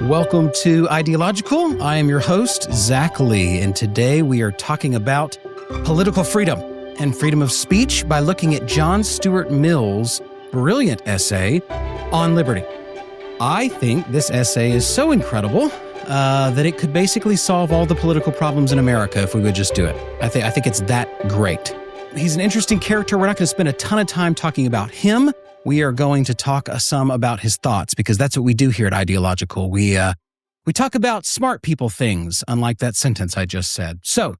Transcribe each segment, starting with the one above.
Welcome to Ideological. I am your host, Zach Lee, and today we are talking about political freedom and freedom of speech by looking at John Stuart Mill's brilliant essay on liberty. I think this essay is so incredible that it could basically solve all the political problems in America if we would just do it. I think it's that great. He's an interesting character. We're not going to spend a ton of time talking about him. We are going to talk some about his thoughts, because that's what we do here at Ideological. We talk about smart people things, unlike that sentence I just said. So,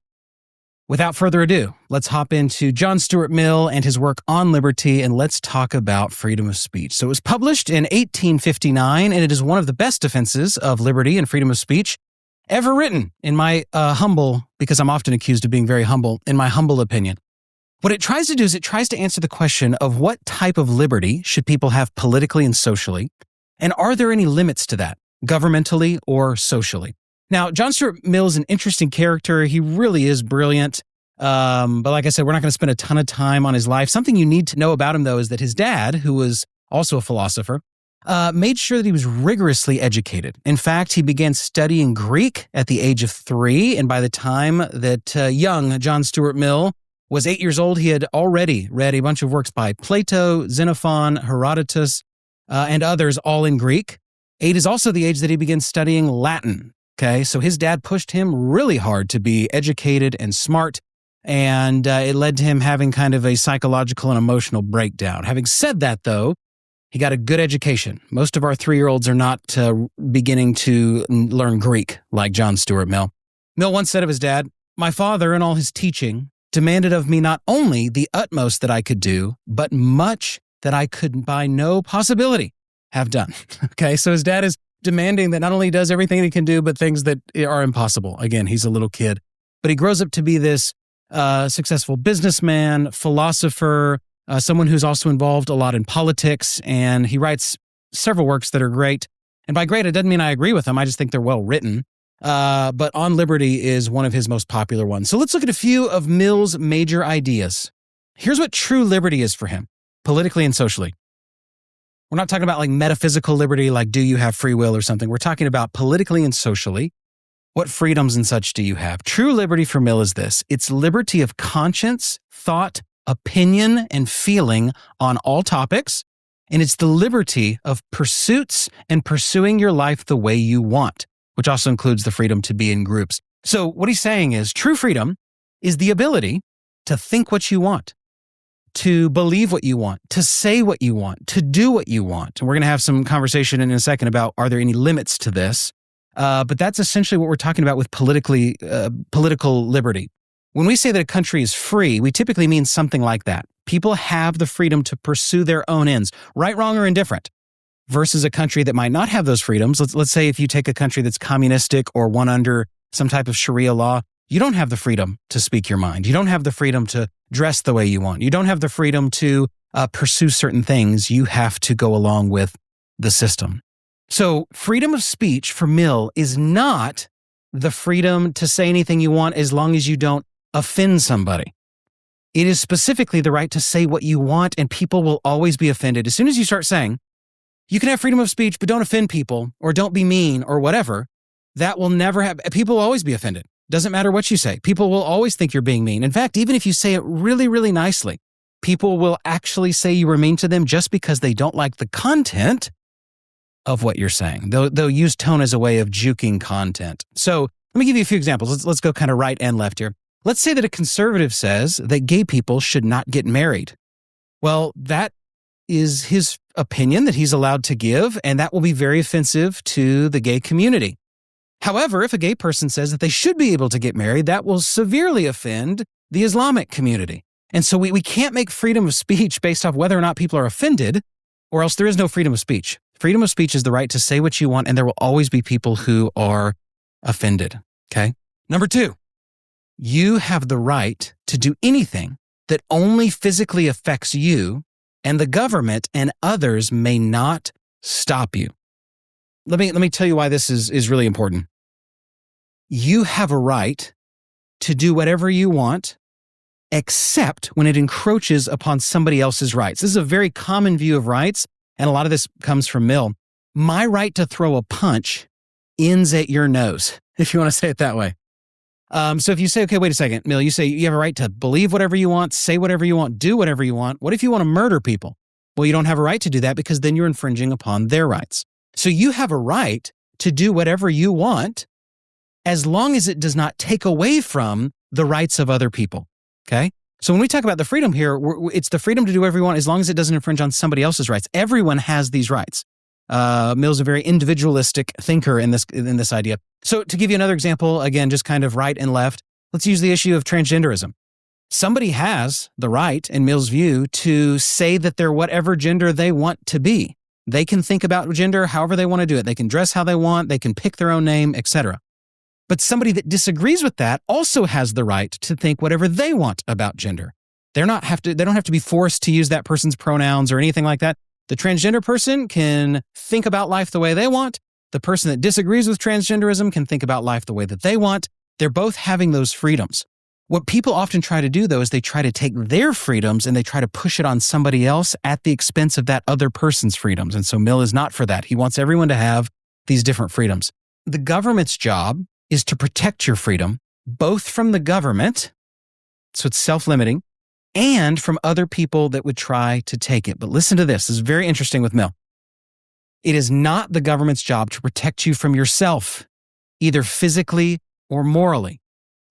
without further ado, let's hop into John Stuart Mill and his work on liberty, and let's talk about freedom of speech. So it was published in 1859, and it is one of the best defenses of liberty and freedom of speech ever written, in my because I'm often accused of being very humble, in my humble opinion. What it tries to do is it tries to answer the question of what type of liberty should people have politically and socially, and are there any limits to that, governmentally or socially? Now, John Stuart Mill is an interesting character. He really is brilliant. But like I said, we're not going to spend a ton of time on his life. Something you need to know about him, though, is that his dad, who was also a philosopher, made sure that he was rigorously educated. In fact, he began studying Greek at the age of 3, and by the time that young John Stuart Mill was 8 years old, he had already read a bunch of works by Plato, Xenophon, Herodotus, and others, all in Greek. 8 is also the age that he began studying Latin. Okay, so his dad pushed him really hard to be educated and smart, and it led to him having kind of a psychological and emotional breakdown. Having said that, though, he got a good education. Most of our 3-year-olds are not beginning to learn Greek like John Stuart Mill. Mill once said of his dad, "My father, in all his teaching, demanded of me not only the utmost that I could do, but much that I could by no possibility have done." Okay, so his dad is demanding that not only he does everything he can do, but things that are impossible. Again, he's a little kid. But he grows up to be this successful businessman, philosopher, someone who's also involved a lot in politics, and he writes several works that are great. And by great, it doesn't mean I agree with them. I just think they're well written. But On Liberty is one of his most popular ones. So let's look at a few of Mill's major ideas. Here's what true liberty is for him, politically and socially. We're not talking about like metaphysical liberty, like do you have free will or something. We're talking about politically and socially. What freedoms and such do you have? True liberty for Mill is this. It's liberty of conscience, thought, opinion, and feeling on all topics. And it's the liberty of pursuits and pursuing your life the way you want, which also includes the freedom to be in groups. So what he's saying is true freedom is the ability to think what you want, to believe what you want, to say what you want, to do what you want. And we're going to have some conversation in a second about are there any limits to this? But that's essentially what we're talking about with political liberty. When we say that a country is free, we typically mean something like that. People have the freedom to pursue their own ends, right, wrong, or indifferent, versus a country that might not have those freedoms. Let's say if you take a country that's communistic or one under some type of Sharia law, you don't have the freedom to speak your mind. You don't have the freedom to dress the way you want. You don't have the freedom to pursue certain things. You have to go along with the system. So freedom of speech for Mill is not the freedom to say anything you want as long as you don't offend somebody. It is specifically the right to say what you want, and people will always be offended. As soon as you start saying, you can have freedom of speech, but don't offend people, or don't be mean, or whatever, that will never have, people will always be offended. Doesn't matter what you say. People will always think you're being mean. In fact, even if you say it really, really nicely, people will actually say you were mean to them just because they don't like the content of what you're saying. They'll use tone as a way of juking content. So let me give you a few examples. Let's go kind of right and left here. Let's say that a conservative says that gay people should not get married. Well, that is his opinion that he's allowed to give, and that will be very offensive to the gay community. However, if a gay person says that they should be able to get married, that will severely offend the Islamic community. And so we can't make freedom of speech based off whether or not people are offended, or else there is no freedom of speech. Freedom of speech is the right to say what you want, and there will always be people who are offended, okay? Number 2, you have the right to do anything that only physically affects you, and the government and others may not stop you. Let me tell you why this is really important. You have a right to do whatever you want, except when it encroaches upon somebody else's rights. This is a very common view of rights, and a lot of this comes from Mill. My right to throw a punch ends at your nose, if you want to say it that way. So if you say, okay, wait a second, Mill, you say you have a right to believe whatever you want, say whatever you want, do whatever you want. What if you want to murder people? Well, you don't have a right to do that because then you're infringing upon their rights. So you have a right to do whatever you want as long as it does not take away from the rights of other people, okay? So when we talk about the freedom here, it's the freedom to do whatever you want as long as it doesn't infringe on somebody else's rights. Everyone has these rights. Mill's a very individualistic thinker in this idea. So to give you another example, again, just kind of right and left, let's use the issue of transgenderism. Somebody has the right, in Mill's view, to say that they're whatever gender they want to be. They can think about gender however they want to do it. They can dress how they want. They can pick their own name, etc. But somebody that disagrees with that also has the right to think whatever they want about gender. They don't have to be forced to use that person's pronouns or anything like that. The transgender person can think about life the way they want. The person that disagrees with transgenderism can think about life the way that they want. They're both having those freedoms. What people often try to do, though, is they try to take their freedoms and they try to push it on somebody else at the expense of that other person's freedoms. And so Mill is not for that. He wants everyone to have these different freedoms. The government's job is to protect your freedom, both from the government, so it's self-limiting, and from other people that would try to take it. But listen to this. This is very interesting with Mill. It is not the government's job to protect you from yourself, either physically or morally.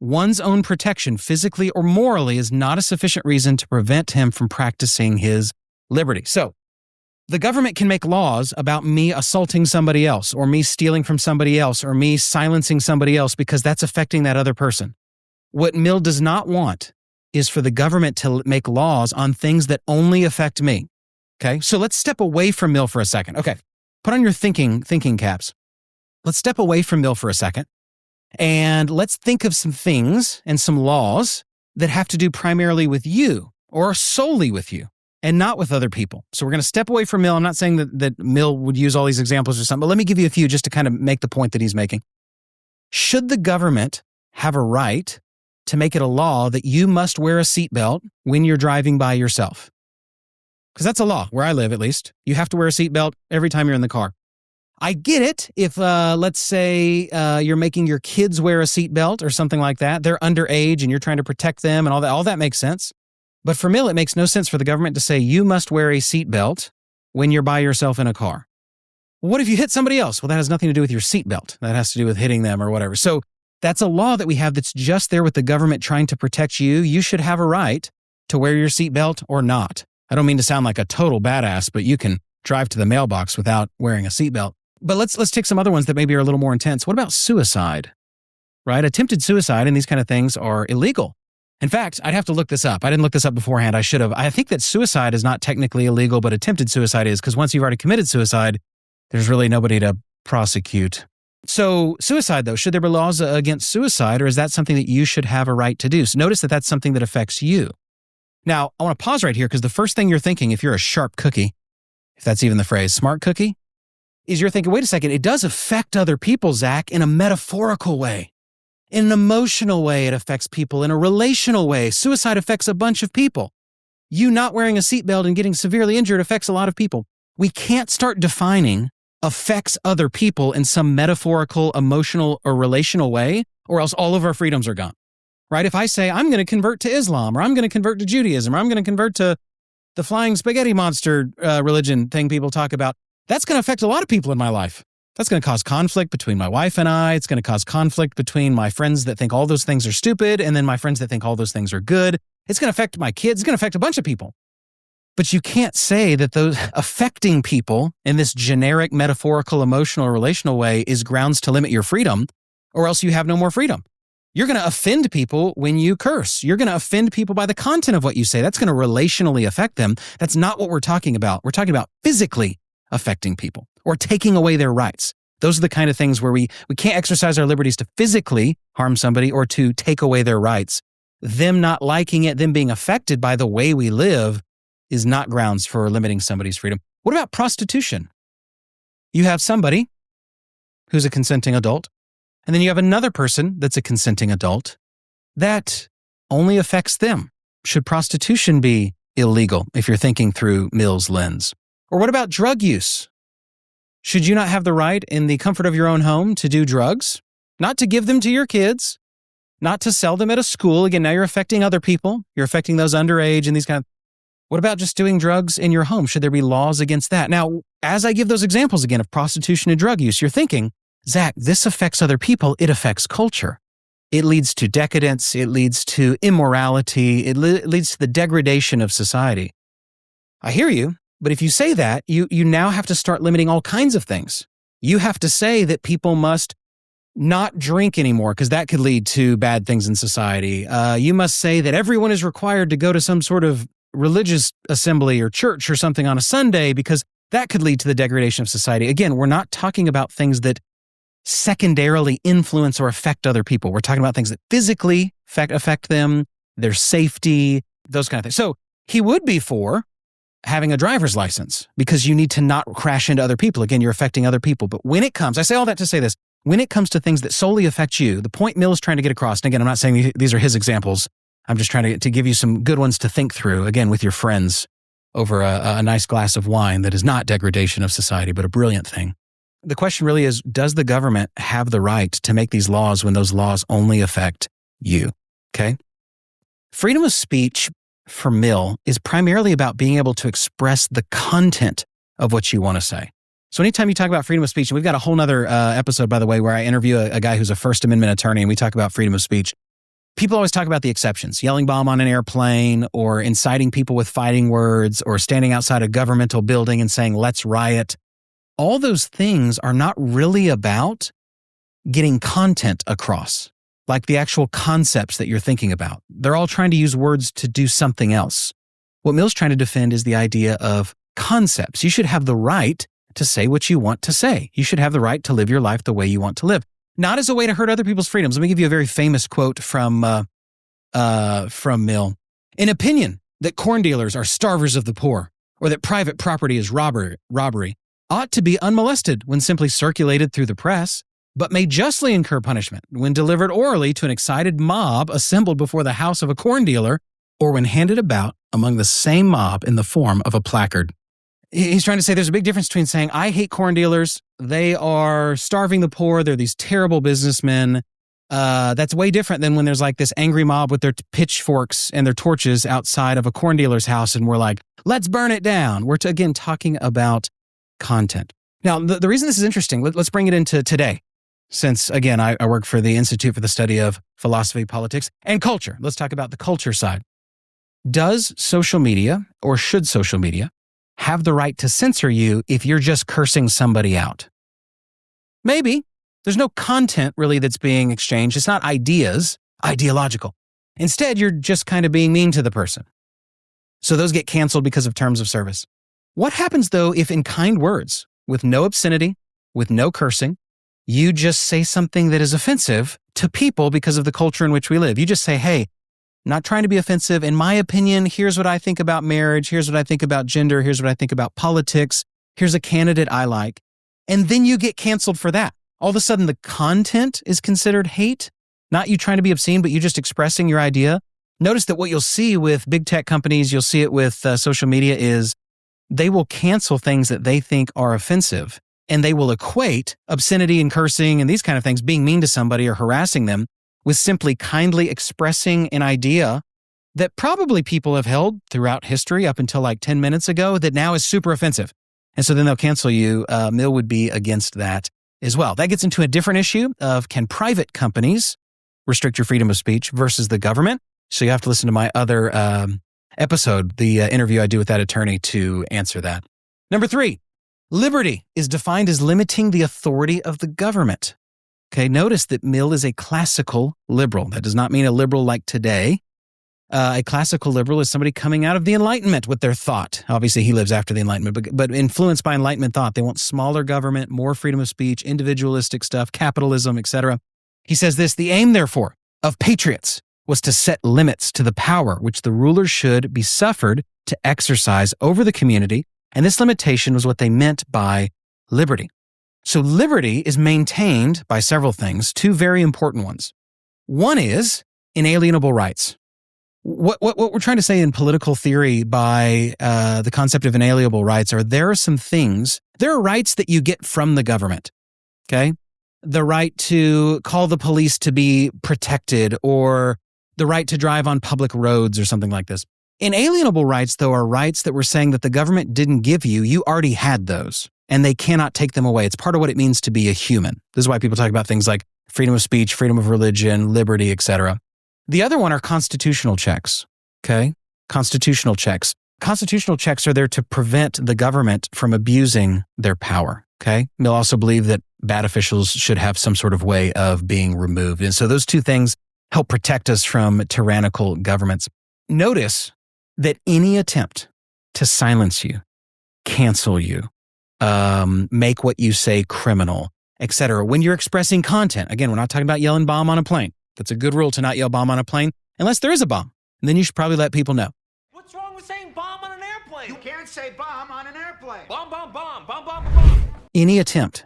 One's own protection, physically or morally, is not a sufficient reason to prevent him from practicing his liberty. So, the government can make laws about me assaulting somebody else, or me stealing from somebody else, or me silencing somebody else because that's affecting that other person. What Mill does not want is for the government to make laws on things that only affect me. Okay, so let's step away from Mill for a second. Okay, put on your thinking caps. Let's step away from Mill for a second, and let's think of some things and some laws that have to do primarily with you or solely with you and not with other people. So we're going to step away from Mill. I'm not saying that Mill would use all these examples or something, but let me give you a few just to kind of make the point that he's making. Should the government have a right to make it a law that you must wear a seatbelt when you're driving by yourself? Because that's a law, where I live at least. You have to wear a seatbelt every time you're in the car. I get it if, let's say, you're making your kids wear a seatbelt or something like that. They're underage and you're trying to protect them and all that. All that makes sense. But for Mill, it makes no sense for the government to say you must wear a seatbelt when you're by yourself in a car. What if you hit somebody else? Well, that has nothing to do with your seatbelt. That has to do with hitting them or whatever. So that's a law that we have that's just there with the government trying to protect you. You should have a right to wear your seatbelt or not. I don't mean to sound like a total badass, but you can drive to the mailbox without wearing a seatbelt. But let's take some other ones that maybe are a little more intense. What about suicide? Right? Attempted suicide and these kind of things are illegal. In fact, I'd have to look this up. I didn't look this up beforehand. I should have. I think that suicide is not technically illegal, but attempted suicide is, because once you've already committed suicide, there's really nobody to prosecute. So suicide, though, should there be laws against suicide, or is that something that you should have a right to do? So notice that that's something that affects you. Now, I want to pause right here because the first thing you're thinking, if you're a sharp cookie, if that's even the phrase, smart cookie, is you're thinking, wait a second, it does affect other people, Zach, in a metaphorical way. In an emotional way, it affects people. In a relational way, suicide affects a bunch of people. You not wearing a seatbelt and getting severely injured affects a lot of people. We can't start defining affects other people in some metaphorical, emotional, or relational way, or else all of our freedoms are gone. Right? If I say, I'm going to convert to Islam, or I'm going to convert to Judaism, or I'm going to convert to the flying spaghetti monster religion thing people talk about, that's going to affect a lot of people in my life. That's going to cause conflict between my wife and I. It's going to cause conflict between my friends that think all those things are stupid and then my friends that think all those things are good. It's going to affect my kids. It's going to affect a bunch of people. But you can't say that those affecting people in this generic, metaphorical, emotional, or relational way is grounds to limit your freedom, or else you have no more freedom. You're going to offend people when you curse. You're going to offend people by the content of what you say. That's going to relationally affect them. That's not what we're talking about. We're talking about physically affecting people or taking away their rights. Those are the kind of things where we can't exercise our liberties to physically harm somebody or to take away their rights. Them not liking it, them being affected by the way we live is not grounds for limiting somebody's freedom. What about prostitution? You have somebody who's a consenting adult, and then you have another person that's a consenting adult. That only affects them. Should prostitution be illegal if you're thinking through Mill's lens? Or what about drug use? Should you not have the right in the comfort of your own home to do drugs? Not to give them to your kids, not to sell them at a school. Again, now you're affecting other people. You're affecting those underage and these kind of. What about just doing drugs in your home? Should there be laws against that? Now, as I give those examples again of prostitution and drug use, you're thinking, Zach, this affects other people. It affects culture. It leads to decadence. It leads to immorality. It leads to the degradation of society. I hear you, but if you say that, you now have to start limiting all kinds of things. You have to say that people must not drink anymore because that could lead to bad things in society. You must say that everyone is required to go to some sort of religious assembly or church or something on a Sunday because that could lead to the degradation of society. Again, we're not talking about things that secondarily influence or affect other people. We're talking about things that physically affect them, their safety, those kind of things. So he would be for having a driver's license because you need to not crash into other people. Again, you're affecting other people. But when it comes, I say all that to say this, when it comes to things that solely affect you, the point Mill is trying to get across, and again, I'm not saying these are his examples. I'm just trying to give you some good ones to think through, again, with your friends over a nice glass of wine that is not degradation of society, but a brilliant thing. The question really is, does the government have the right to make these laws when those laws only affect you? Okay? Freedom of speech for Mill is primarily about being able to express the content of what you want to say. So anytime you talk about freedom of speech, and we've got a whole nother episode, by the way, where I interview a guy who's a First Amendment attorney, and we talk about freedom of speech. People always talk about the exceptions, yelling bomb on an airplane or inciting people with fighting words or standing outside a governmental building and saying, let's riot. All those things are not really about getting content across, like the actual concepts that you're thinking about. They're all trying to use words to do something else. What Mill's trying to defend is the idea of concepts. You should have the right to say what you want to say. You should have the right to live your life the way you want to live. Not as a way to hurt other people's freedoms. Let me give you a very famous quote from Mill. An opinion that corn dealers are starvers of the poor or that private property is robbery ought to be unmolested when simply circulated through the press, but may justly incur punishment when delivered orally to an excited mob assembled before the house of a corn dealer or when handed about among the same mob in the form of a placard. He's trying to say there's a big difference between saying, I hate corn dealers. They are starving the poor. They're these terrible businessmen. That's way different than when there's like this angry mob with their pitchforks and their torches outside of a corn dealer's house. And we're like, let's burn it down. We're again talking about content. Now, the reason this is interesting, let's bring it into today. Since, again, I work for the Institute for the Study of Philosophy, Politics, and Culture. Let's talk about the culture side. Does social media, or should social media, have the right to censor you if you're just cursing somebody out? Maybe. There's no content really that's being exchanged. It's not ideas, ideological. Instead, you're just kind of being mean to the person. So those get canceled because of terms of service. What happens though if in kind words, with no obscenity, with no cursing, you just say something that is offensive to people because of the culture in which we live? You just say, hey, not trying to be offensive. In my opinion, here's what I think about marriage. Here's what I think about gender. Here's what I think about politics. Here's a candidate I like. And then you get canceled for that. All of a sudden, the content is considered hate, not you trying to be obscene, but you just expressing your idea. Notice that what you'll see with big tech companies, you'll see it with social media, is they will cancel things that they think are offensive. And they will equate obscenity and cursing and these kind of things, being mean to somebody or harassing them, with simply kindly expressing an idea that probably people have held throughout history up until like 10 minutes ago that now is super offensive. And so then they'll cancel you. Mill would be against that as well. That gets into a different issue of, can private companies restrict your freedom of speech versus the government? So you have to listen to my other episode, the interview I do with that attorney, to answer that. Number 3, liberty is defined as limiting the authority of the government. Okay, notice that Mill is a classical liberal. That does not mean a liberal like today. A classical liberal is somebody coming out of the Enlightenment with their thought. Obviously, he lives after the Enlightenment, but influenced by Enlightenment thought. They want smaller government, more freedom of speech, individualistic stuff, capitalism, etc. He says this: the aim, therefore, of patriots was to set limits to the power which the rulers should be suffered to exercise over the community, and this limitation was what they meant by liberty. So liberty is maintained by several things, 2 very important ones. One is inalienable rights. What we're trying to say in political theory by the concept of inalienable rights are, there are some things There are rights that you get from the government, okay? The right to call the police to be protected, or the right to drive on public roads or something like this. Inalienable rights, though, are rights that we're saying that the government didn't give you. You already had those, and they cannot take them away. It's part of what it means to be a human. This is why people talk about things like freedom of speech, freedom of religion, liberty, etc. The other one are constitutional checks, okay? Constitutional checks. Constitutional checks are there to prevent the government from abusing their power, okay? Mill also believed that bad officials should have some sort of way of being removed. And so those two things help protect us from tyrannical governments. Notice that any attempt to silence you, cancel you, make what you say criminal, etc. When you're expressing content, again, we're not talking about yelling bomb on a plane. That's a good rule to not yell bomb on a plane, unless there is a bomb. And then you should probably let people know. What's wrong with saying bomb on an airplane? You can't say bomb on an airplane. Bomb, bomb, bomb, bomb, bomb, bomb. Any attempt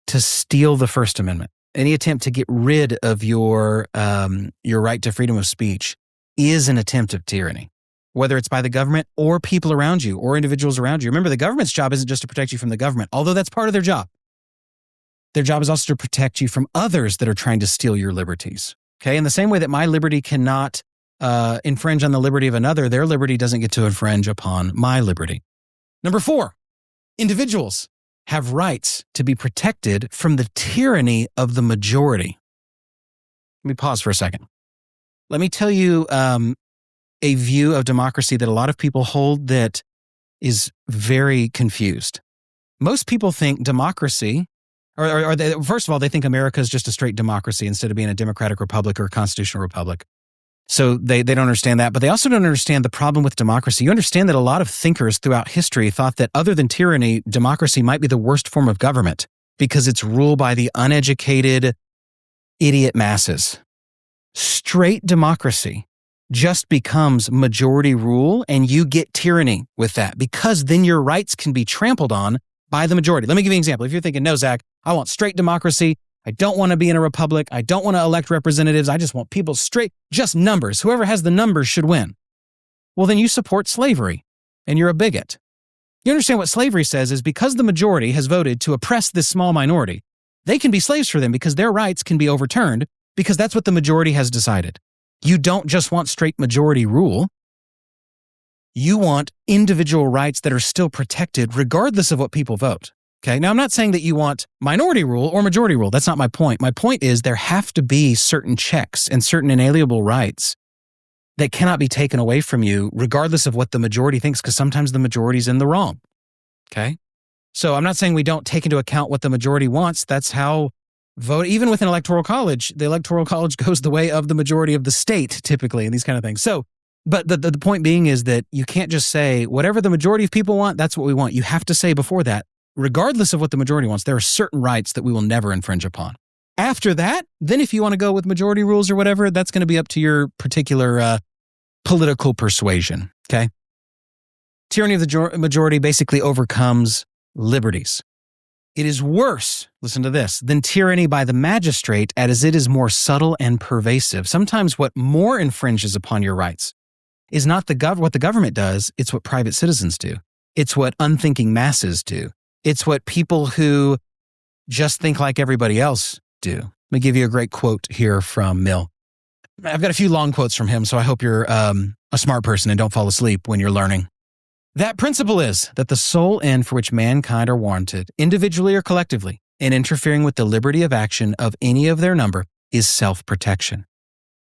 to steal the First Amendment, any attempt to get rid of your right to freedom of speech is an attempt of tyranny, whether it's by the government or people around you or individuals around you. Remember, the government's job isn't just to protect you from the government, although that's part of their job. Their job is also to protect you from others that are trying to steal your liberties. Okay, in the same way that my liberty cannot infringe on the liberty of another, their liberty doesn't get to infringe upon my liberty. Number 4, individuals have rights to be protected from the tyranny of the majority. Let me pause for a second. Let me tell you a view of democracy that a lot of people hold that is very confused. Most people think democracy, first of all, they think America is just a straight democracy instead of being a democratic republic or a constitutional republic. So they don't understand that, but they also don't understand the problem with democracy. You understand that a lot of thinkers throughout history thought that other than tyranny, democracy might be the worst form of government because it's ruled by the uneducated, idiot masses. Straight democracy just becomes majority rule, and you get tyranny with that because then your rights can be trampled on by the majority. Let me give you an example. If you're thinking, no, Zach, I want straight democracy. I don't want to be in a republic. I don't want to elect representatives. I just want people straight, just numbers. Whoever has the numbers should win. Well, then you support slavery and you're a bigot. You understand what slavery says is because the majority has voted to oppress this small minority, they can be slaves for them because their rights can be overturned because that's what the majority has decided. You don't just want straight majority rule. You want individual rights that are still protected regardless of what people vote. Okay, now I'm not saying that you want minority rule or majority rule. That's not my point. My point is there have to be certain checks and certain inalienable rights that cannot be taken away from you regardless of what the majority thinks, because sometimes the majority's in the wrong. Okay? So I'm not saying we don't take into account what the majority wants. That's how vote, even with an electoral college, the electoral college goes the way of the majority of the state typically and these kind of things. So, but the point being is that you can't just say whatever the majority of people want, that's what we want. You have to say before that, regardless of what the majority wants, there are certain rights that we will never infringe upon. After that, then if you want to go with majority rules or whatever, that's going to be up to your particular political persuasion, okay? Tyranny of the majority basically overcomes liberties. It is worse, listen to this, than tyranny by the magistrate, as it is more subtle and pervasive. Sometimes what more infringes upon your rights is not what the government does, it's what private citizens do. It's what unthinking masses do. It's what people who just think like everybody else do. Let me give you a great quote here from Mill. I've got a few long quotes from him, so I hope you're a smart person and don't fall asleep when you're learning. That principle is that the sole end for which mankind are warranted, individually or collectively, in interfering with the liberty of action of any of their number is self-protection.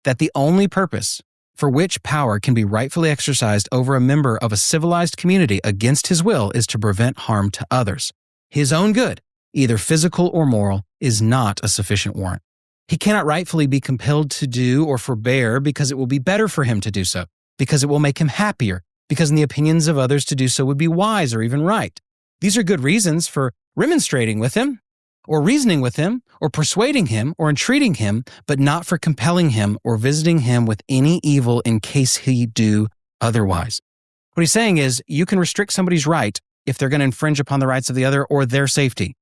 That the only purpose for which power can be rightfully exercised over a member of a civilized community against his will is to prevent harm to others. His own good, either physical or moral, is not a sufficient warrant. He cannot rightfully be compelled to do or forbear because it will be better for him to do so, because it will make him happier, because in the opinions of others to do so would be wise or even right. These are good reasons for remonstrating with him, or reasoning with him, or persuading him, or entreating him, but not for compelling him or visiting him with any evil in case he do otherwise. What he's saying is you can restrict somebody's right if they're going to infringe upon the rights of the other or their safety.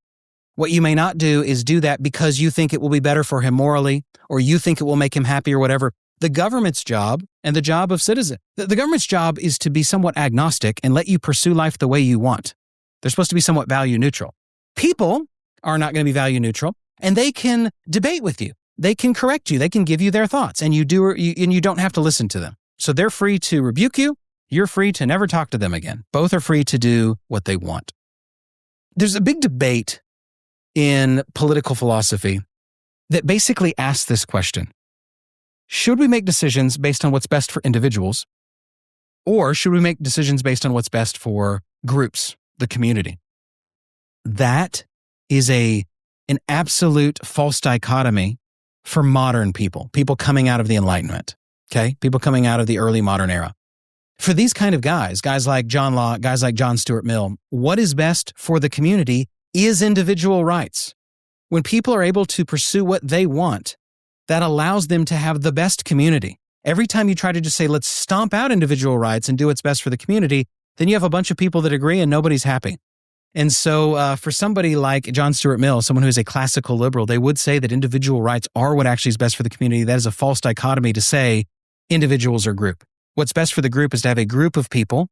What you may not do is do that because you think it will be better for him morally, or you think it will make him happy or whatever. The government's job and the job of citizen, the government's job is to be somewhat agnostic and let you pursue life the way you want. They're supposed to be somewhat value neutral. People are not going to be value neutral, and they can debate with you. They can correct you. They can give you their thoughts, and you don't have to listen to them. So they're free to rebuke you. You're free to never talk to them again. Both are free to do what they want. There's a big debate in political philosophy that basically asks this question: should we make decisions based on what's best for individuals, or should we make decisions based on what's best for groups, the community? That is an absolute false dichotomy for modern people coming out of the Enlightenment, okay? People coming out of the early modern era. For these kind of guys like John Locke, guys like John Stuart Mill, what is best for the community is individual rights. When people are able to pursue what they want, that allows them to have the best community. Every time you try to just say, let's stomp out individual rights and do what's best for the community, then you have a bunch of people that agree and nobody's happy. And so for somebody like John Stuart Mill, someone who's a classical liberal, they would say that individual rights are what actually is best for the community. That is a false dichotomy to say individuals or group. What's best for the group is to have a group of people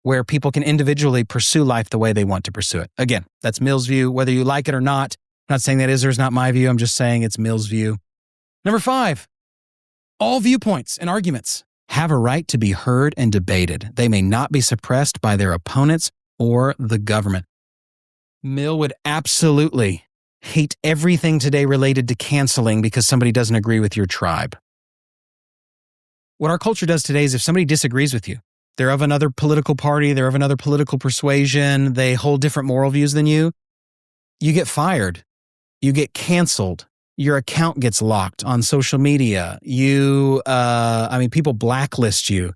where people can individually pursue life the way they want to pursue it. Again, that's Mill's view, whether you like it or not. I'm not saying that is or is not my view. I'm just saying it's Mill's view. Number 5, all viewpoints and arguments have a right to be heard and debated. They may not be suppressed by their opponents or the government. Mill would absolutely hate everything today related to canceling because somebody doesn't agree with your tribe. What our culture does today is if somebody disagrees with you, they're of another political party, they're of another political persuasion, they hold different moral views than you, you get fired, you get canceled, your account gets locked on social media, people blacklist you.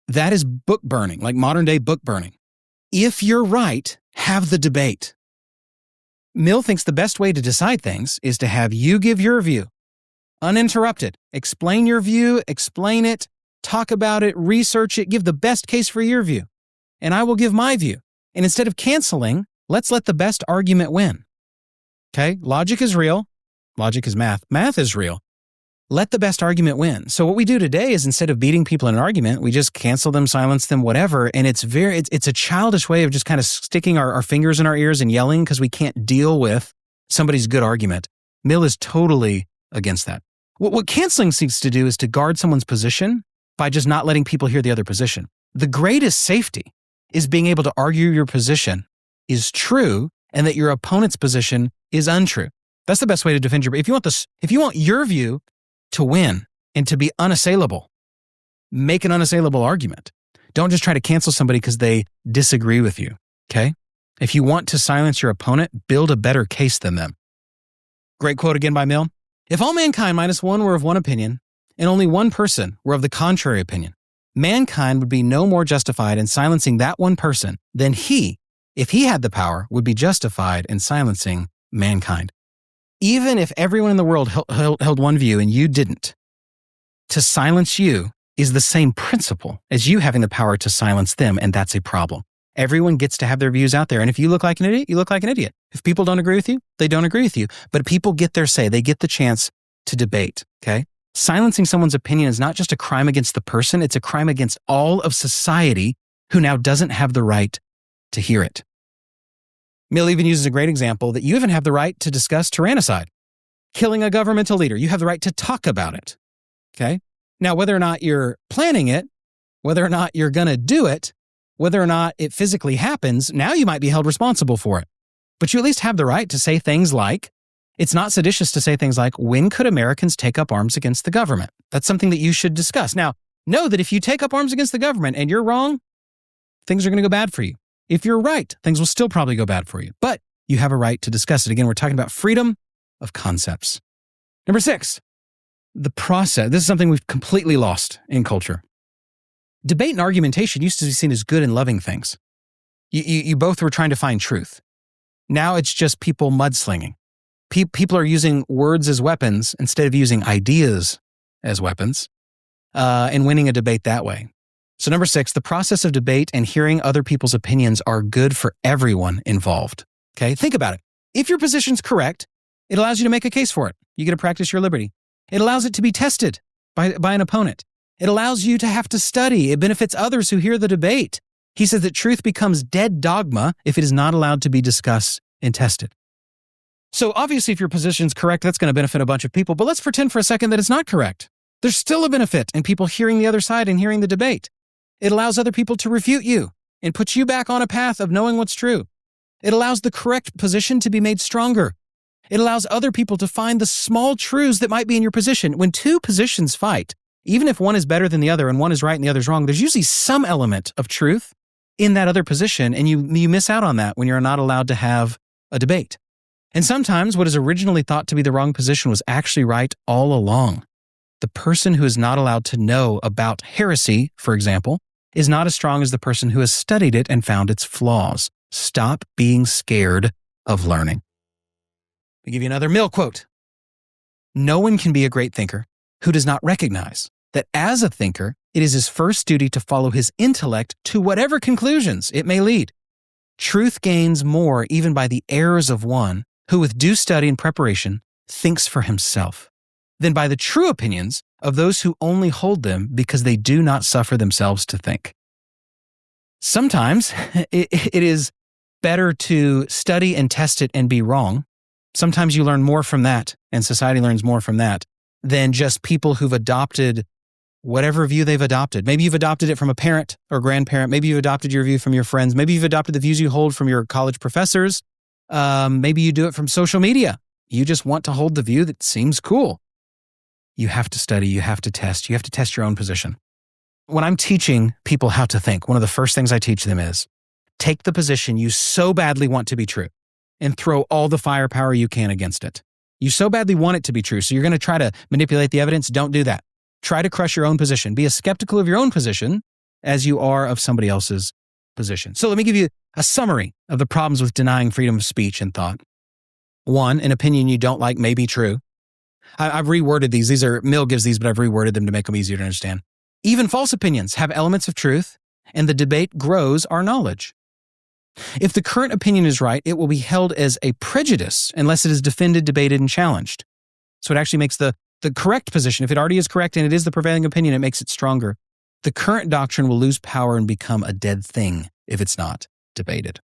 That is book burning, like modern day book burning. If you're right, have the debate. Mill thinks the best way to decide things is to have you give your view, uninterrupted. Explain your view, explain it, talk about it, research it, give the best case for your view. And I will give my view. And instead of canceling, let's let the best argument win. Okay? Logic is real. Logic is math. Math is real. Let the best argument win. So what we do today is instead of beating people in an argument, we just cancel them, silence them, whatever. And it's a childish way of just kind of sticking our fingers in our ears and yelling because we can't deal with somebody's good argument. Mill is totally against that. What canceling seeks to do is to guard someone's position by just not letting people hear the other position. The greatest safety is being able to argue your position is true and that your opponent's position is untrue. That's the best way to defend your. If you want your view to win and to be unassailable, make an unassailable argument. Don't just try to cancel somebody because they disagree with you, okay? If you want to silence your opponent, build a better case than them. Great quote again by Mill. If all mankind minus one were of one opinion, and only one person were of the contrary opinion, mankind would be no more justified in silencing that one person than he, if he had the power, would be justified in silencing mankind. Even if everyone in the world held one view and you didn't, to silence you is the same principle as you having the power to silence them, and that's a problem. Everyone gets to have their views out there, and if you look like an idiot, you look like an idiot. If people don't agree with you, they don't agree with you. But people get their say. They get the chance to debate, okay? Silencing someone's opinion is not just a crime against the person, it's a crime against all of society who now doesn't have the right to hear it. Mill even uses a great example that you even have the right to discuss tyrannicide, killing a governmental leader. You have the right to talk about it, okay? Now, whether or not you're planning it, whether or not you're going to do it, whether or not it physically happens, now you might be held responsible for it. But you at least have the right to say things like, it's not seditious to say things like, when could Americans take up arms against the government? That's something that you should discuss. Now, know that if you take up arms against the government and you're wrong, things are going to go bad for you. If you're right, things will still probably go bad for you. But you have a right to discuss it. Again, we're talking about freedom of concepts. Number 6, the process. This is something we've completely lost in culture. Debate and argumentation used to be seen as good and loving things. You both were trying to find truth. Now it's just people mudslinging. People are using words as weapons instead of using ideas as weapons and winning a debate that way. So number 6, the process of debate and hearing other people's opinions are good for everyone involved. Okay, think about it. If your position's correct, it allows you to make a case for it. You get to practice your liberty. It allows it to be tested by an opponent. It allows you to have to study. It benefits others who hear the debate. He says that truth becomes dead dogma if it is not allowed to be discussed and tested. So obviously, if your position's correct, that's going to benefit a bunch of people, but let's pretend for a second that it's not correct. There's still a benefit in people hearing the other side and hearing the debate. It allows other people to refute you and puts you back on a path of knowing what's true. It allows the correct position to be made stronger. It allows other people to find the small truths that might be in your position. When two positions fight, even if one is better than the other and one is right and the other's wrong, there's usually some element of truth in that other position, and you miss out on that when you're not allowed to have a debate. And sometimes what is originally thought to be the wrong position was actually right all along. The person who is not allowed to know about heresy, for example, is not as strong as the person who has studied it and found its flaws. Stop being scared of learning. I'll give you another Mill quote. No one can be a great thinker who does not recognize that as a thinker, it is his first duty to follow his intellect to whatever conclusions it may lead. Truth gains more even by the errors of one who with due study and preparation thinks for himself than by the true opinions of those who only hold them because they do not suffer themselves to think. Sometimes it is better to study and test it and be wrong. Sometimes you learn more from that, and society learns more from that, than just people who've adopted whatever view they've adopted. Maybe you've adopted it from a parent or grandparent. Maybe you've adopted your view from your friends. Maybe you've adopted the views you hold from your college professors. Maybe you do it from social media. You just want to hold the view that seems cool. You have to study. You have to test. You have to test your own position. When I'm teaching people how to think, one of the first things I teach them is take the position you so badly want to be true and throw all the firepower you can against it. You so badly want it to be true, so you're going to try to manipulate the evidence. Don't do that. Try to crush your own position. Be as skeptical of your own position as you are of somebody else's position. So let me give you a summary of the problems with denying freedom of speech and thought. One, an opinion you don't like may be true. I've reworded these. Mill gives these, but I've reworded them to make them easier to understand. Even false opinions have elements of truth, and the debate grows our knowledge. If the current opinion is right, it will be held as a prejudice unless it is defended, debated, and challenged. So it actually makes the correct position, if it already is correct and it is the prevailing opinion, it makes it stronger. The current doctrine will lose power and become a dead thing if it's not debated.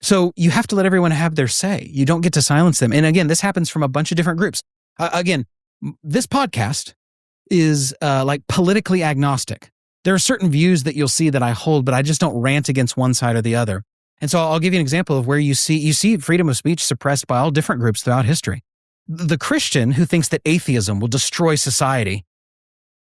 So you have to let everyone have their say. You don't get to silence them. And again, this happens from a bunch of different groups. Again, this podcast is like politically agnostic. There are certain views that you'll see that I hold, but I just don't rant against one side or the other. And so I'll give you an example of where you see freedom of speech suppressed by all different groups throughout history. The Christian who thinks that atheism will destroy society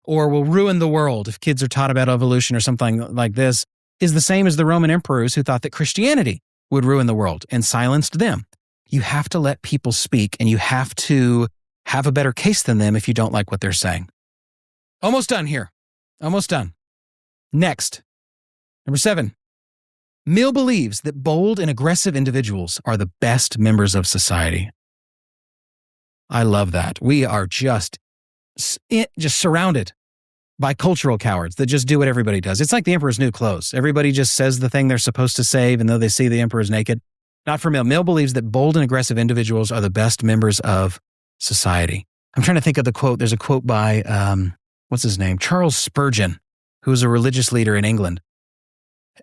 or will ruin the world if kids are taught about evolution or something like this is the same as the Roman emperors who thought that Christianity would ruin the world and silenced them. You have to let people speak, and you have to have a better case than them if you don't like what they're saying. Almost done here. Almost done. Next, number 7. Mill believes that bold and aggressive individuals are the best members of society. I love that. We are just surrounded by cultural cowards that just do what everybody does. It's like the emperor's new clothes. Everybody just says the thing they're supposed to say, even though they see the emperor's naked. Not for Mill. Mill believes that bold and aggressive individuals are the best members of society. I'm trying to think of the quote. There's a quote by, what's his name? Charles Spurgeon, who was a religious leader in England.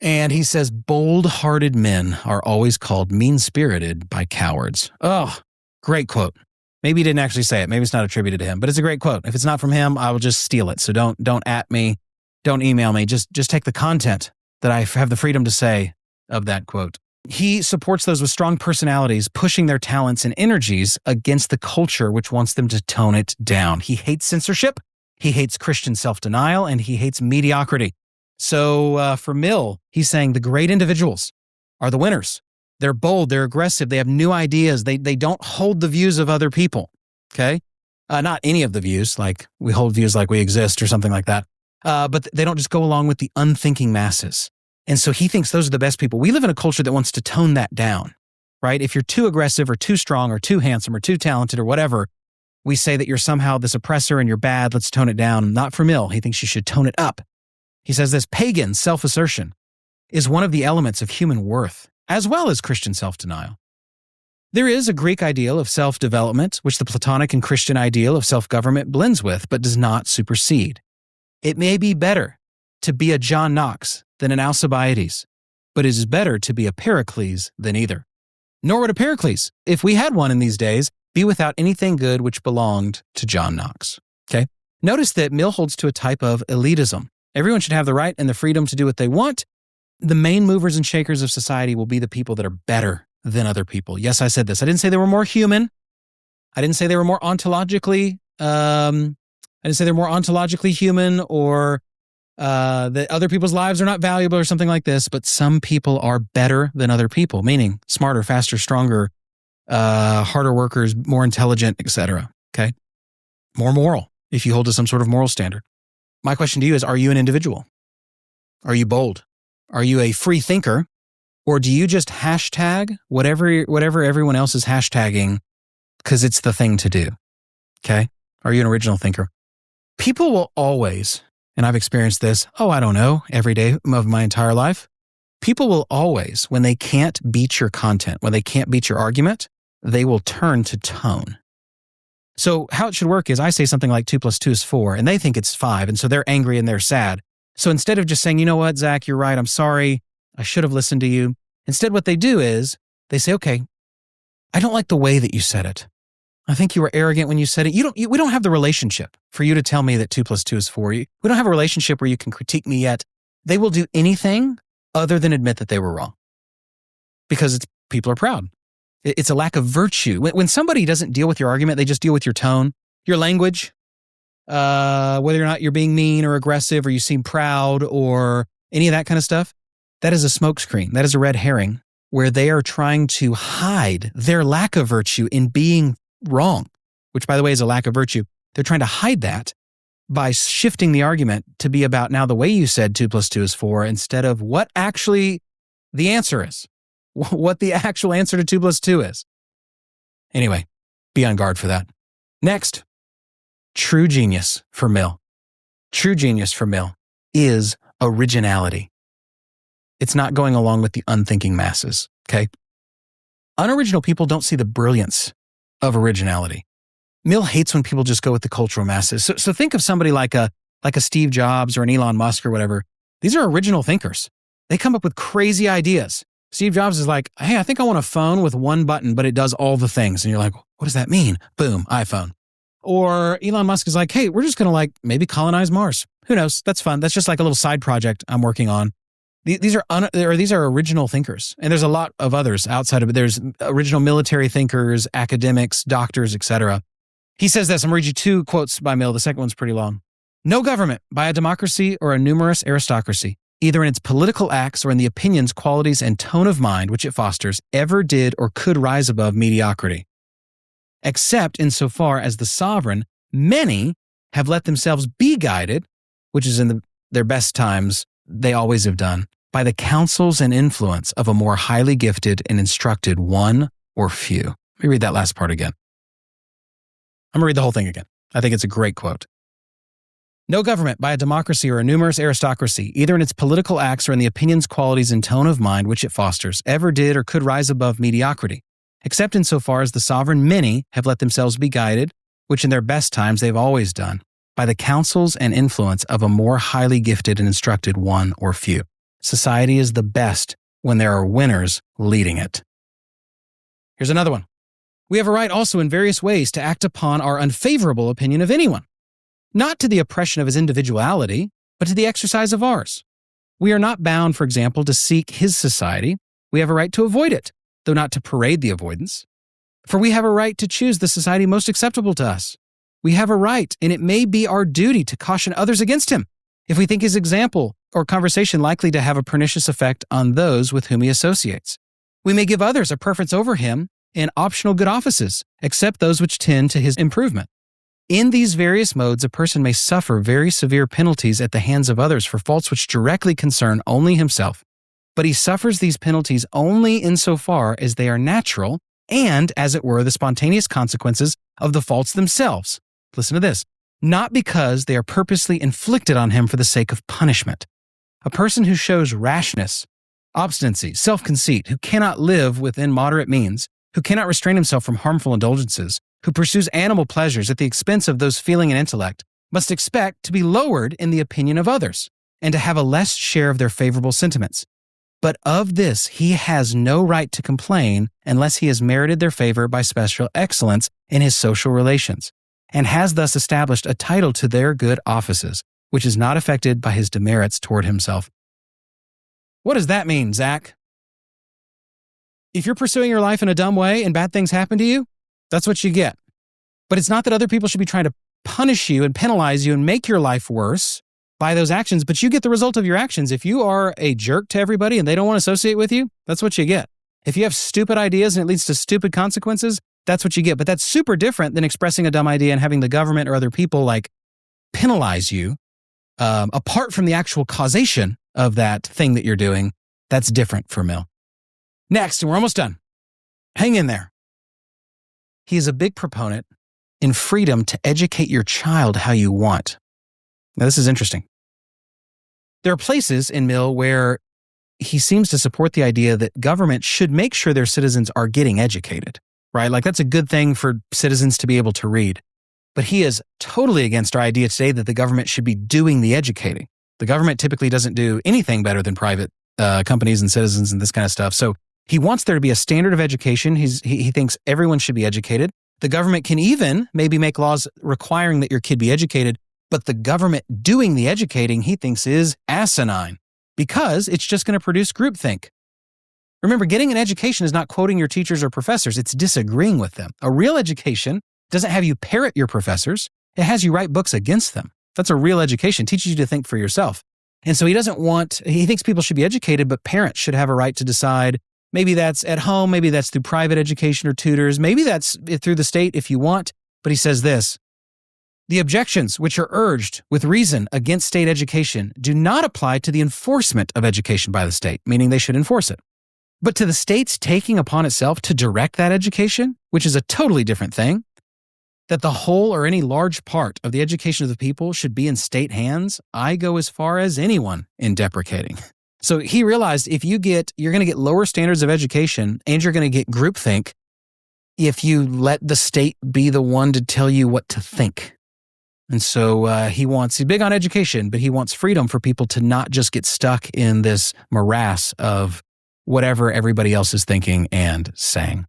And he says, bold-hearted men are always called mean-spirited by cowards. Oh, great quote. Maybe he didn't actually say it. Maybe it's not attributed to him, but it's a great quote. If it's not from him, I will just steal it. So don't at me. Don't email me. Just take the content that I have the freedom to say of that quote. He supports those with strong personalities, pushing their talents and energies against the culture which wants them to tone it down. He hates censorship. He hates Christian self-denial, and he hates mediocrity. So for Mill, he's saying the great individuals are the winners. They're bold, they're aggressive, they have new ideas, they don't hold the views of other people, okay? Not any of the views, like we hold views like we exist or something like that, but they don't just go along with the unthinking masses. And so he thinks those are the best people. We live in a culture that wants to tone that down, right? If you're too aggressive or too strong or too handsome or too talented or whatever, we say that you're somehow this oppressor and you're bad, let's tone it down. Not for Mill, he thinks you should tone it up. He says this pagan self-assertion is one of the elements of human worth, as well as Christian self-denial. There is a Greek ideal of self-development, which the Platonic and Christian ideal of self-government blends with, but does not supersede. It may be better to be a John Knox than an Alcibiades, but it is better to be a Pericles than either. Nor would a Pericles, if we had one in these days, be without anything good which belonged to John Knox. Okay? Notice that Mill holds to a type of elitism. Everyone should have the right and the freedom to do what they want. The main movers and shakers of society will be the people that are better than other people. Yes, I said this. I didn't say they were more human. I didn't say they were more ontologically human, or that other people's lives are not valuable or something like this, but some people are better than other people, meaning smarter, faster, stronger, harder workers, more intelligent, etc. Okay? More moral, if you hold to some sort of moral standard. My question to you is, are you an individual? Are you bold? Are you a free thinker? Or do you just hashtag whatever everyone else is hashtagging because it's the thing to do? Okay? Are you an original thinker? People will always, and I've experienced this, every day of my entire life. People will always, when they can't beat your content, when they can't beat your argument, they will turn to tone. So how it should work is I say something like 2 + 2 is 4, and they think it's 5, and so they're angry and they're sad. So instead of just saying, you know what, Zach, you're right, I'm sorry, I should have listened to you. Instead, what they do is they say, okay, I don't like the way that you said it. I think you were arrogant when you said it. We don't have the relationship for you to tell me that 2 + 2 is 4. We don't have a relationship where you can critique me yet. They will do anything other than admit that they were wrong because people are proud. It's a lack of virtue. When somebody doesn't deal with your argument, they just deal with your tone, your language, whether or not you're being mean or aggressive or you seem proud or any of that kind of stuff. That is a smokescreen. That is a red herring where they are trying to hide their lack of virtue in being wrong, which, by the way, is a lack of virtue. They're trying to hide that by shifting the argument to be about now the way you said 2 + 2 is 4 instead of what actually the answer is, what the actual answer to 2 + 2 is. Anyway, be on guard for that. Next, true genius for Mill. True genius for Mill is originality. It's not going along with the unthinking masses, okay? Unoriginal people don't see the brilliance of originality. Mill hates when people just go with the cultural masses. So think of somebody like a Steve Jobs or an Elon Musk or whatever. These are original thinkers. They come up with crazy ideas. Steve Jobs is like, hey, I think I want a phone with one button, but it does all the things. And you're like, what does that mean? Boom, iPhone. Or Elon Musk is like, hey, we're just going to maybe colonize Mars. Who knows? That's fun. That's just like a little side project I'm working on. These are original thinkers. And there's a lot of others outside of it. There's original military thinkers, academics, doctors, etc. He says this. I'm going to read you 2 quotes by Mill. The second one's pretty long. No government, by a democracy or a numerous aristocracy, either in its political acts or in the opinions, qualities, and tone of mind which it fosters, ever did or could rise above mediocrity. Except insofar as the sovereign, many have let themselves be guided, which is in their best times, they always have done, by the counsels and influence of a more highly gifted and instructed one or few. Let me read that last part again. I'm going to read the whole thing again. I think it's a great quote. No government, by a democracy or a numerous aristocracy, either in its political acts or in the opinions, qualities, and tone of mind which it fosters, ever did or could rise above mediocrity, except insofar as the sovereign many have let themselves be guided, which in their best times they've always done, by the counsels and influence of a more highly gifted and instructed one or few. Society is the best when there are winners leading it. Here's another one. We have a right also in various ways to act upon our unfavorable opinion of anyone, not to the oppression of his individuality, but to the exercise of ours. We are not bound, for example, to seek his society. We have a right to avoid it, though not to parade the avoidance. For we have a right to choose the society most acceptable to us. We have a right, and it may be our duty to caution others against him, if we think his example or conversation likely to have a pernicious effect on those with whom he associates. We may give others a preference over him in optional good offices, except those which tend to his improvement. In these various modes, a person may suffer very severe penalties at the hands of others for faults which directly concern only himself. But he suffers these penalties only insofar as they are natural and, as it were, the spontaneous consequences of the faults themselves. Listen to this. Not because they are purposely inflicted on him for the sake of punishment. A person who shows rashness, obstinacy, self-conceit, who cannot live within moderate means, who cannot restrain himself from harmful indulgences, who pursues animal pleasures at the expense of those feeling and intellect, must expect to be lowered in the opinion of others. and to have a less share of their favorable sentiments. But of this he has no right to complain unless he has merited their favor by special excellence in his social relations, and has thus established a title to their good offices, which is not affected by his demerits toward himself. What does that mean, Zach? If you're pursuing your life in a dumb way and bad things happen to you, that's what you get. But it's not that other people should be trying to punish you and penalize you and make your life worse by those actions, but you get the result of your actions. If you are a jerk to everybody and they don't want to associate with you, that's what you get. If you have stupid ideas and it leads to stupid consequences, that's what you get. But that's super different than expressing a dumb idea and having the government or other people like penalize you apart from the actual causation of that thing that you're doing. That's different for Mill. Next, and we're almost done. Hang in there. He is a big proponent in freedom to educate your child how you want. Now, this is interesting. There are places in Mill where he seems to support the idea that government should make sure their citizens are getting educated, right? Like that's a good thing for citizens to be able to read. But he is totally against our idea today that the government should be doing the educating. The government typically doesn't do anything better than private companies and citizens and this kind of stuff. So he wants there to be a standard of education. He thinks everyone should be educated. The government can even maybe make laws requiring that your kid be educated, but the government doing the educating he thinks is asinine because it's just going to produce groupthink. Remember, getting an education is not quoting your teachers or professors. It's disagreeing with them. A real education doesn't have you parrot your professors. It has you write books against them. That's a real education. It teaches you to think for yourself. And so he thinks people should be educated, but parents should have a right to decide. Maybe that's at home. Maybe that's through private education or tutors. Maybe that's through the state if you want. But he says this: the objections which are urged with reason against state education do not apply to the enforcement of education by the state, meaning they should enforce it, but to the state's taking upon itself to direct that education, which is a totally different thing. That the whole or any large part of the education of the people should be in state hands, I go as far as anyone in deprecating. So he realized you're going to get lower standards of education and you're going to get groupthink if you let the state be the one to tell you what to think. And so he's big on education, but he wants freedom for people to not just get stuck in this morass of whatever everybody else is thinking and saying.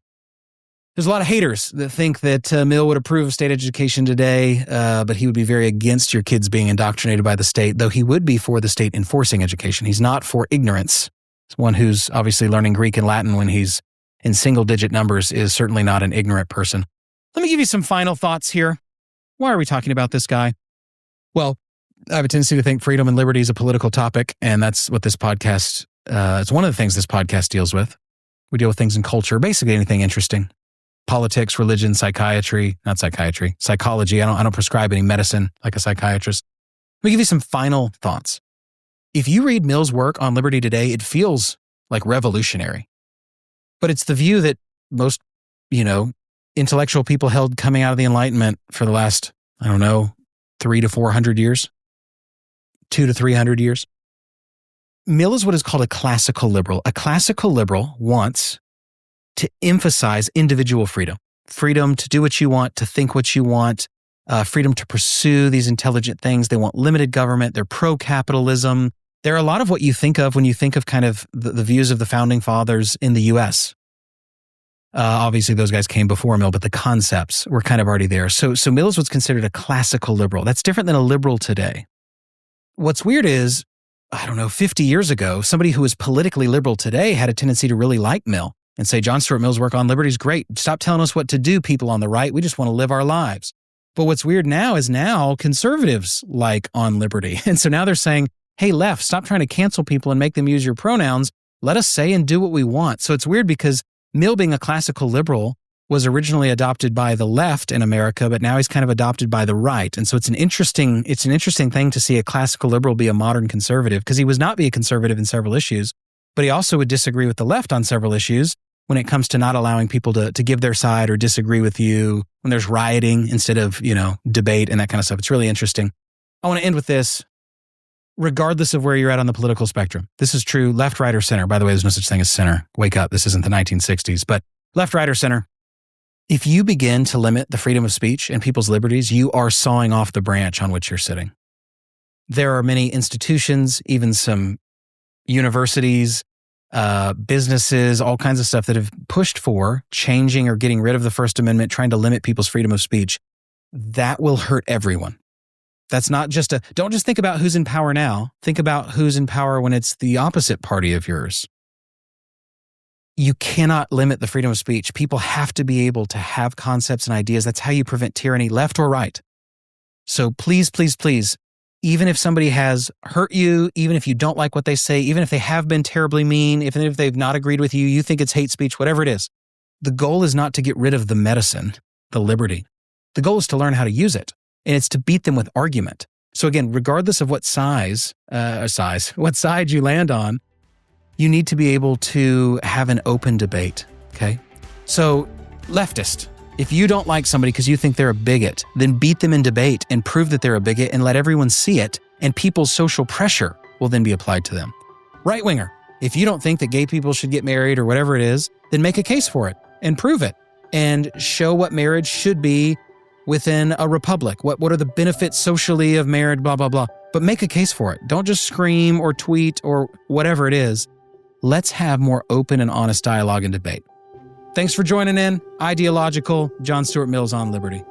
There's a lot of haters that think that Mill would approve of state education today, but he would be very against your kids being indoctrinated by the state, though he would be for the state enforcing education. He's not for ignorance. One who's obviously learning Greek and Latin when he's in single-digit numbers is certainly not an ignorant person. Let me give you some final thoughts here. Why are we talking about this guy? Well, I have a tendency to think freedom and liberty is a political topic, and that's what this podcast, it's one of the things this podcast deals with. We deal with things in culture, basically anything interesting. Politics, religion, psychology. I don't prescribe any medicine like a psychiatrist. Let me give you some final thoughts. If you read Mill's work on liberty today, it feels like revolutionary. But it's the view that most, intellectual people held coming out of the Enlightenment for the last, 300 to 400 years, 200 to 300 years. Mill is what is called a classical liberal. A classical liberal wants to emphasize individual freedom to do what you want, to think what you want, freedom to pursue these intelligent things. They want limited government. They're pro-capitalism. They're a lot of what you think of when you think of kind of the views of the founding fathers in the U.S. Obviously, those guys came before Mill, but the concepts were kind of already there. So Mill is what's considered a classical liberal. That's different than a liberal today. What's weird is, 50 years ago, somebody who was politically liberal today had a tendency to really like Mill and say, John Stuart Mill's work on liberty is great. Stop telling us what to do, people on the right. We just want to live our lives. But what's weird now is conservatives like on liberty. And so now they're saying, hey, left, stop trying to cancel people and make them use your pronouns. Let us say and do what we want. So it's weird because Mill, being a classical liberal, was originally adopted by the left in America, but now he's kind of adopted by the right. And so it's an interesting thing to see a classical liberal be a modern conservative, because he was not be a conservative in several issues, but he also would disagree with the left on several issues when it comes to not allowing people to give their side or disagree with you when there's rioting instead of, debate and that kind of stuff. It's really interesting. I want to end with this. Regardless of where you're at on the political spectrum, this is true, left, right, or center. By the way, there's no such thing as center. Wake up. This isn't the 1960s, but left, right, or center. If you begin to limit the freedom of speech and people's liberties, you are sawing off the branch on which you're sitting. There are many institutions, even some universities, businesses, all kinds of stuff that have pushed for changing or getting rid of the First Amendment, trying to limit people's freedom of speech. That will hurt everyone. That's not just don't just think about who's in power now. Think about who's in power when it's the opposite party of yours. You cannot limit the freedom of speech. People have to be able to have concepts and ideas. That's how you prevent tyranny, left or right. So please, please, please, even if somebody has hurt you, even if you don't like what they say, even if they have been terribly mean, even if they've not agreed with you, you think it's hate speech, whatever it is, the goal is not to get rid of the medicine, the liberty. The goal is to learn how to use it. And it's to beat them with argument. So again, regardless of what what side you land on, you need to be able to have an open debate, okay? So leftist, if you don't like somebody because you think they're a bigot, then beat them in debate and prove that they're a bigot and let everyone see it, and people's social pressure will then be applied to them. Right winger, if you don't think that gay people should get married or whatever it is, then make a case for it and prove it and show what marriage should be within a republic. What are the benefits socially of marriage, blah, blah, blah. But make a case for it. Don't just scream or tweet or whatever it is. Let's have more open and honest dialogue and debate. Thanks for joining in. Ideological, John Stuart Mill's on Liberty.